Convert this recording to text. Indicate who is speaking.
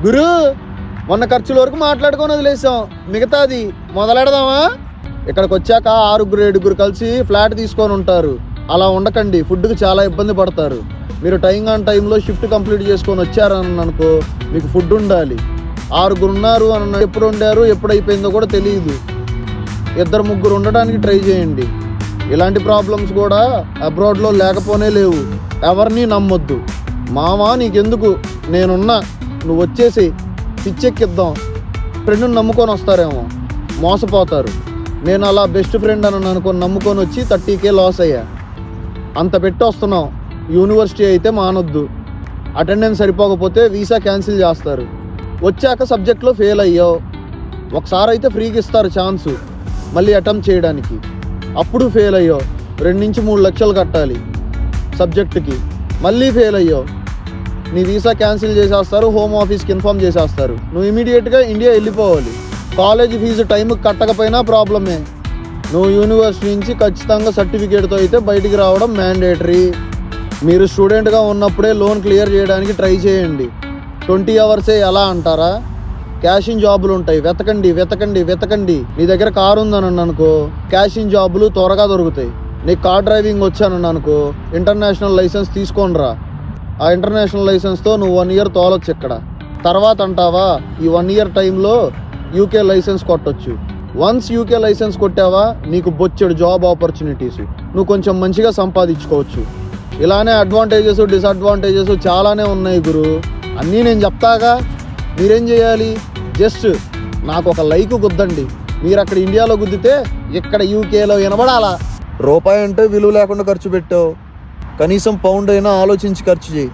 Speaker 1: గురు మొన్న ఖర్చుల వరకు మాట్లాడుకొని వదిలేసాం, మిగతాది మొదలెడదామా? ఇక్కడికి వచ్చాక 6-7 కలిసి ఫ్లాట్ తీసుకొని ఉంటారు. అలా ఉండకండి, ఫుడ్కి చాలా ఇబ్బంది పడతారు. మీరు టైంలో షిఫ్ట్ కంప్లీట్ చేసుకొని వచ్చారని అనుకో, మీకు ఫుడ్ ఉండాలి. 6 ఉన్నారు అని ఎప్పుడు ఉండారు, ఎప్పుడు అయిపోయిందో కూడా తెలియదు. 2-3 ఉండడానికి ట్రై చేయండి. ఇలాంటి ప్రాబ్లమ్స్ కూడా అబ్రాడ్లో లేకపోనే లేవు. ఎవరిని నమ్మొద్దు. మామా నీకెందుకు, నేనున్నా, నువ్వు వచ్చేసి పిచ్చెక్కిద్దాం. ఫ్రెండ్ని నమ్ముకొని వస్తారేమో, మోసపోతారు. నేను అలా బెస్ట్ ఫ్రెండ్ అని అనుకొని నమ్ముకొని వచ్చి 30K లాస్ అయ్యా. అంత పెట్టి వస్తున్నాం. యూనివర్సిటీ అయితే మానొద్దు. అటెండెన్స్ సరిపోకపోతే వీసా క్యాన్సిల్ చేస్తారు. వచ్చాక సబ్జెక్ట్లో ఫెయిల్ అయ్యావు, ఒకసారి అయితే ఫ్రీకి ఇస్తారు ఛాన్సు మళ్ళీ అటెంప్ట్ చేయడానికి. అప్పుడు ఫెయిల్ అయ్యావు, 2-3 లక్షలు కట్టాలి సబ్జెక్టుకి. మళ్ళీ ఫెయిల్ అయ్యావు, నీ వీసా క్యాన్సిల్ చేసేస్తారు, హోమ్ ఆఫీస్కి ఇన్ఫామ్ చేసేస్తారు. నువ్వు ఇమీడియట్గా ఇండియా వెళ్ళిపోవాలి. కాలేజ్ ఫీజు టైంకి కట్టకపోయినా ప్రాబ్లమే. నువ్వు యూనివర్సిటీ నుంచి ఖచ్చితంగా సర్టిఫికేట్తో అయితే బయటికి రావడం మ్యాండేటరీ. మీరు స్టూడెంట్గా ఉన్నప్పుడే లోన్ క్లియర్ చేయడానికి ట్రై చేయండి. 20 అవర్సే ఎలా అంటారా? క్యాష్ ఇన్ జాబులు ఉంటాయి, వెతకండి. నీ దగ్గర కారు ఉందని అనుకో, క్యాష్ ఇన్ జాబులు త్వరగా దొరుకుతాయి. నీకు కార్ డ్రైవింగ్ వచ్చానని అనుకో, ఇంటర్నేషనల్ లైసెన్స్ తీసుకొనిరా. ఆ ఇంటర్నేషనల్ లైసెన్స్తో నువ్వు 1 ఇయర్ తోలొచ్చు ఇక్కడ. తర్వాత అంటావా, ఈ 1 ఇయర్ టైంలో యూకే లైసెన్స్ కొట్టొచ్చు. వన్స్ యూకే లైసెన్స్ కొట్టావా, నీకు బొచ్చెడు జాబ్ ఆపర్చునిటీస్, నువ్వు కొంచెం మంచిగా సంపాదించుకోవచ్చు. ఇలానే అడ్వాంటేజెస్ డిసడ్వాంటేజెస్ చాలానే ఉన్నాయి గురు. అన్నీ నేను చెప్తాగా. మీరేం చేయాలి, జస్ట్ నాకు ఒక లైక్ గుద్దండి. మీరు అక్కడ ఇండియాలో గుద్దితే ఇక్కడ యూకేలో వినబడాలా. రూపాయి అంటే విలువ లేకుండా ఖర్చు పెట్టావు, కనీసం పౌండ్ అయినా ఆలోచించి ఖర్చు చేయి.